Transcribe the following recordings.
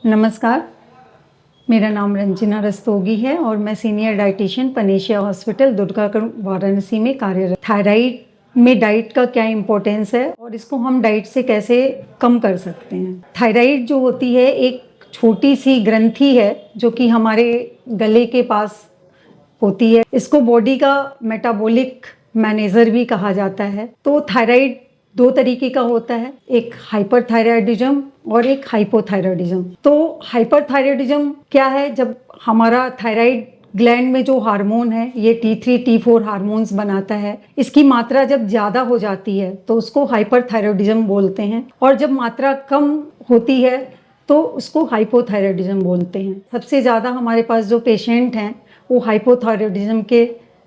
नमस्कार, मेरा नाम रंजना रस्तोगी है और मैं senior dietitian panacea hospital Durgapur Varanasi में कार्यरत। थायराइड में डाइट का क्या इम्पोर्टेंस है और इसको हम डाइट से कैसे कम कर सकते हैं। थायराइड जो होती है एक छोटी सी ग्रंथि है जो कि हमारे गले के पास होती है। इसको बॉडी का मेटाबॉलिक मैनेजर भी कहा जाता है। तो थायराइड दो तरीके का होता है, एक हाइपरथायराइडिज्म और एक हाइपोथायराइडिज्म। तो हाइपरथायराइडिज्म क्या है? जब हमारा थायराइड ग्लैंड में जो हार्मोन है ये T3 T4 हार्मोन्स बनाता है, इसकी मात्रा जब ज़्यादा हो जाती है तो उसको हाइपरथायराइडिज्म बोलते हैं, और जब मात्रा कम होती है तो उसको हाइपोथायराइडिज्म बोलते हैं। सबसे ज़्यादा हमारे पास जो पेशेंट हैं वो हाइपोथायराइडिज्म के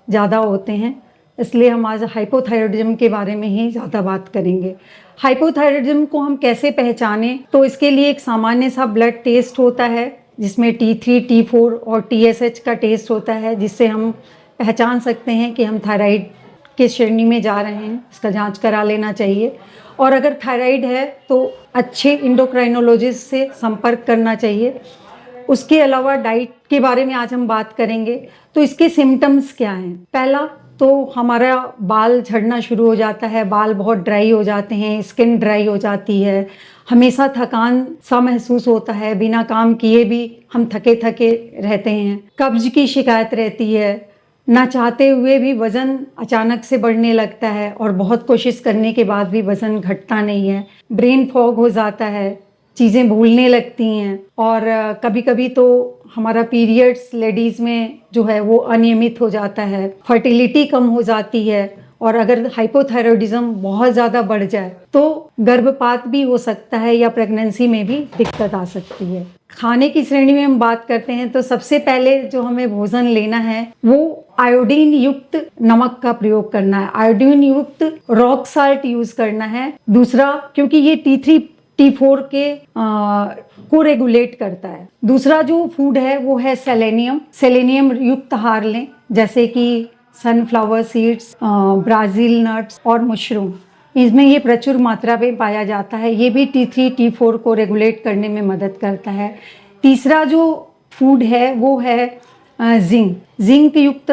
ज़्यादा होते हैं, इसलिए हम आज हाइपोथायराइडिज्म के बारे में ही ज़्यादा बात करेंगे। हाइपोथायराइडिज्म को हम कैसे पहचानें? तो इसके लिए एक सामान्य सा ब्लड टेस्ट होता है जिसमें T3 T4 और TSH का टेस्ट होता है, जिससे हम पहचान सकते हैं कि हम थायराइड के श्रेणी में जा रहे हैं। इसका जांच करा लेना चाहिए, और अगर थायराइड है तो अच्छे एंडोक्राइनोलॉजिस्ट से संपर्क करना चाहिए। उसके अलावा डाइट के बारे में आज हम बात करेंगे। तो इसके सिम्टम्स क्या हैं? पहला तो हमारा बाल झड़ना शुरू हो जाता है, बाल बहुत ड्राई हो जाते हैं, स्किन ड्राई हो जाती है, हमेशा थकान सा महसूस होता है, बिना काम किए भी हम थके थके रहते हैं, कब्ज की शिकायत रहती है, ना चाहते हुए भी वज़न अचानक से बढ़ने लगता है और बहुत कोशिश करने के बाद भी वज़न घटता नहीं है, ब्रेन फॉग हो जाता है, चीज़ें भूलने लगती हैं, और कभी कभी तो हमारा पीरियड्स लेडीज़ में जो है वो अनियमित हो जाता है, फर्टिलिटी कम हो जाती है, और अगर हाइपोथायराइडिज्म बहुत ज़्यादा बढ़ जाए तो गर्भपात भी हो सकता है या प्रेगनेंसी में भी दिक्कत आ सकती है। खाने की श्रेणी में हम बात करते हैं तो सबसे पहले जो हमें भोजन लेना है वो आयोडीन युक्त नमक का प्रयोग करना है, आयोडीन युक्त रॉक साल्ट यूज़ करना है। दूसरा, क्योंकि ये T3 T4 को रेगुलेट करता है। दूसरा जो फूड है वो है सेलेनियम युक्त आहार लें, जैसे कि सनफ्लावर सीड्स, ब्राज़ील नट्स और मशरूम। इसमें ये प्रचुर मात्रा में पाया जाता है, ये भी T3 T4 को रेगुलेट करने में मदद करता है। तीसरा जो फूड है वो है जिंक युक्त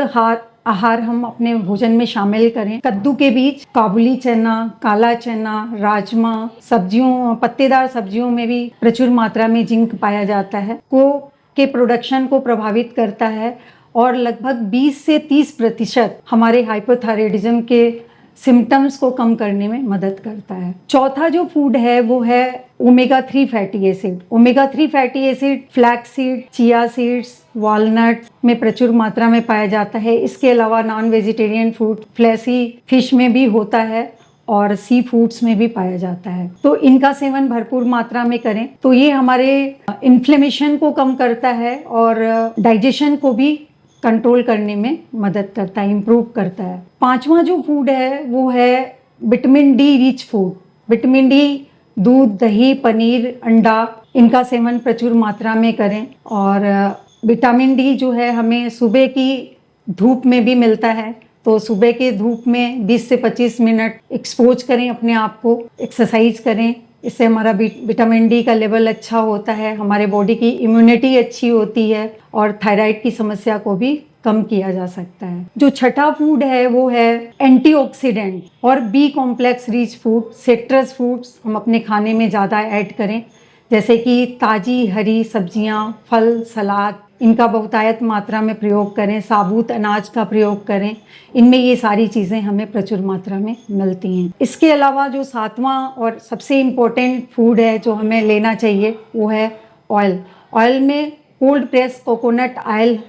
आहार हम अपने भोजन में शामिल करें। कद्दू के बीज, काबुली चना, काला चना, राजमा, सब्जियों, पत्तेदार सब्जियों में भी प्रचुर मात्रा में जिंक पाया जाता है, के प्रोडक्शन को प्रभावित करता है और लगभग 20 से 30% हमारे हाइपोथायराइडिज्म के सिम्टम्स को कम करने में मदद करता है। चौथा जो फूड है वो है omega 3 fatty acid. Omega 3 fatty acid flax seed, chia seeds, walnut में प्रचुर मात्रा में पाया जाता है। इसके अलावा non vegetarian food, fleshy fish में भी होता है और सी फूड्स में भी पाया जाता है। तो इनका सेवन भरपूर मात्रा में करें तो ये हमारे इन्फ्लेमेशन को कम करता है और डाइजेशन को भी कंट्रोल करने में मदद करता है, इम्प्रूव करता है। पांचवा जो फूड है वो है vitamin D rich food. Vitamin D दूध, दही, पनीर, अंडा, इनका सेवन प्रचुर मात्रा में करें। और विटामिन डी जो है हमें सुबह की धूप में भी मिलता है, तो सुबह के धूप में 20 से 25 मिनट एक्सपोज करें अपने आप को, एक्सरसाइज करें। इससे हमारा विटामिन डी का लेवल अच्छा होता है, हमारे बॉडी की इम्यूनिटी अच्छी होती है और थायराइड की समस्या को भी कम किया जा सकता है। जो छठा फूड है वो है एंटीऑक्सीडेंट और B complex rich food. Citrus foods हम अपने खाने में ज़्यादा ऐड करें, जैसे कि ताज़ी हरी सब्जियां, फल, सलाद, इनका बहुतायत मात्रा में प्रयोग करें। साबुत अनाज का प्रयोग करें, इनमें ये सारी चीज़ें हमें प्रचुर मात्रा में मिलती हैं। इसके अलावा जो सातवां और सबसे इम्पोर्टेंट फूड है जो हमें लेना चाहिए वो है ऑयल। ऑयल में कोल्ड प्रेस कोकोनट ऑयल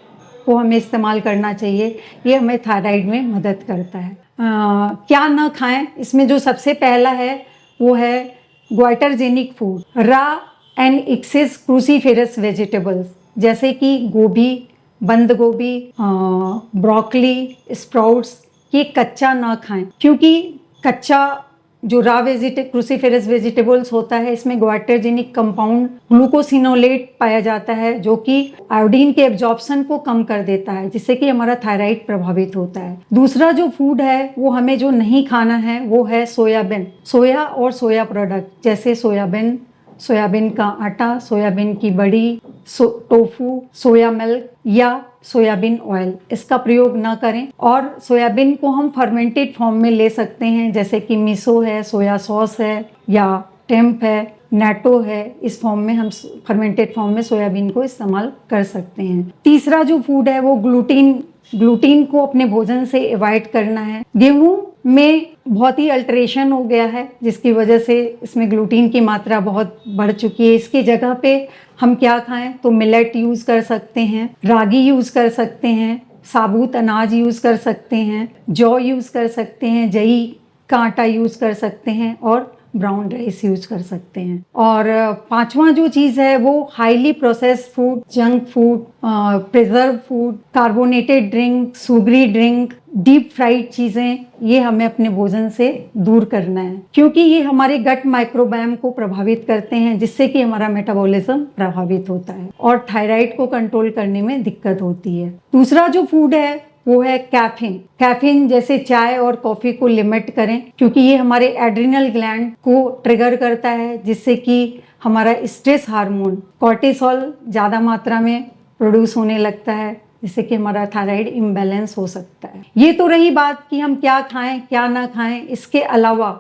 को हमें इस्तेमाल करना चाहिए, ये हमें थायराइड में मदद करता है। क्या न खाएं, इसमें जो सबसे पहला है वो है ग्वाइटरजेनिक फूड, रा एंड एक्सेस क्रूसीफेरस वेजिटेबल्स, जैसे कि गोभी, बंद गोभी, ब्रोकली, स्प्राउट्स, ये कच्चा ना खाएं, क्योंकि कच्चा जो रा क्रूसीफेरस वेजिटेबल्स होता है इसमें ग्वाइटरजेनिक कंपाउंड ग्लूकोसिनोलेट पाया जाता है, जो कि आयोडीन के एब्जॉर्प्शन को कम कर देता है, जिससे कि हमारा थायराइड प्रभावित होता है। दूसरा जो फूड है वो हमें जो नहीं खाना है वो है सोयाबीन, सोया और सोया प्रोडक्ट, जैसे सोयाबीन, सोयाबीन का आटा, सोयाबीन की बड़ी, टोफू, सोया मिल्क या सोयाबीन ऑयल, इसका प्रयोग ना करें। और सोयाबीन को हम फर्मेंटेड फॉर्म में ले सकते हैं, जैसे कि मिसो है, सोया सॉस है या टेम्प है, नेटो है। इस फॉर्म में हम फर्मेंटेड फॉर्म में सोयाबीन को इस्तेमाल कर सकते हैं। तीसरा जो फूड है वो ग्लूटीन को अपने भोजन से अवॉइड करना है। गेहूं में बहुत ही अल्टरेशन हो गया है, जिसकी वजह से इसमें ग्लूटीन की मात्रा बहुत बढ़ चुकी है। इसकी जगह पे हम क्या खाएं, तो मिलेट यूज़ कर सकते हैं, रागी यूज़ कर सकते हैं, साबुत अनाज यूज़ कर सकते हैं, जौ यूज़ कर सकते हैं, जई का आटा यूज़ कर सकते हैं और ब्राउन राइस यूज कर सकते हैं। और पांचवा जो चीज़ है वो highly processed food, junk food, preserve food, carbonated drink, sugary drink, deep fried चीज़ें, ये हमें अपने भोजन से दूर करना है, क्योंकि ये हमारे गट माइक्रोबायोम को प्रभावित करते हैं, जिससे कि हमारा मेटाबॉलिज्म प्रभावित होता है और थायराइड को कंट्रोल करने में दिक्कत होती है। दूसरा जो फूड है वो है कैफीन जैसे चाय और कॉफ़ी को लिमिट करें, क्योंकि ये हमारे एड्रिनल ग्लैंड को ट्रिगर करता है, जिससे कि हमारा स्ट्रेस हार्मोन कॉर्टिसोल ज़्यादा मात्रा में प्रोड्यूस होने लगता है, जिससे कि हमारा थायराइड इम्बैलेंस हो सकता है। ये तो रही बात कि हम क्या खाएं क्या ना खाएं। इसके अलावा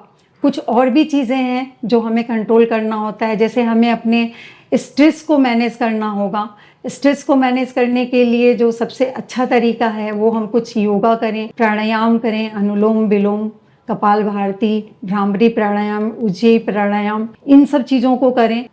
कुछ और भी चीज़ें हैं जो हमें कंट्रोल करना होता है, जैसे हमें अपने स्ट्रेस को मैनेज करना होगा। स्ट्रेस को मैनेज करने के लिए जो सबसे अच्छा तरीका है वो हम कुछ योगा करें, प्राणायाम करें, अनुलोम विलोम, कपालभाति, भ्रामरी प्राणायाम, उज्जयी प्राणायाम, इन सब चीज़ों को करें।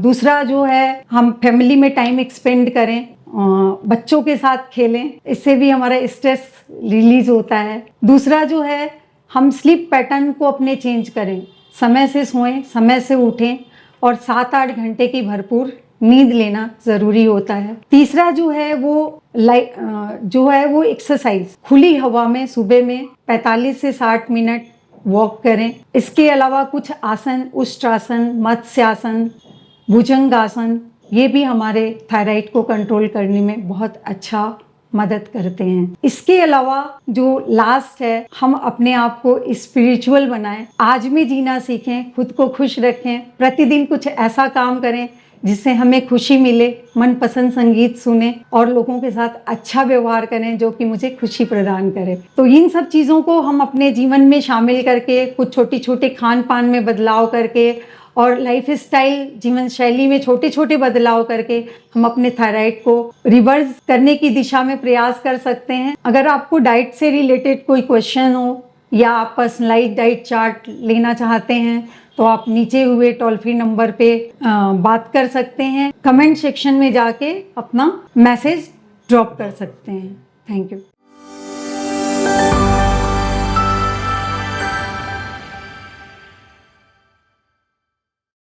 दूसरा जो है, हम फैमिली में टाइम एक्सपेंड करें, बच्चों के साथ खेलें, इससे भी हमारा स्ट्रेस रिलीज होता है। दूसरा जो है, हम स्लीप पैटर्न को अपने चेंज करें, समय से सोएं, समय से उठें और 7-8 घंटे की भरपूर नींद लेना ज़रूरी होता है। तीसरा जो है वो एक्सरसाइज, खुली हवा में सुबह में 45 से 60 मिनट वॉक करें। इसके अलावा कुछ आसन, उष्ट्रासन, मत्स्यासन, भुजंगासन, ये भी हमारे थायराइड को कंट्रोल करने में बहुत अच्छा मदद करते हैं। इसके अलावा जो लास्ट है, हम अपने आप को स्पिरिचुअल बनाएं, आज में जीना सीखें, खुद को खुश रखें, प्रतिदिन कुछ ऐसा काम करें जिससे हमें खुशी मिले, मनपसंद संगीत सुने और लोगों के साथ अच्छा व्यवहार करें जो कि मुझे खुशी प्रदान करे। तो इन सब चीज़ों को हम अपने जीवन में शामिल करके, कुछ छोटे छोटे खान पान में बदलाव करके और लाइफ स्टाइल, जीवन शैली में छोटे छोटे बदलाव करके हम अपने थायराइड को रिवर्स करने की दिशा में प्रयास कर सकते हैं। अगर आपको डाइट से रिलेटेड कोई क्वेश्चन हो या आप पर्सनलाइज्ड डाइट चार्ट लेना चाहते हैं तो आप नीचे हुए टोल फ्री नंबर पे बात कर सकते हैं। कमेंट सेक्शन में जाके अपना मैसेज ड्रॉप कर सकते हैं। Thank you.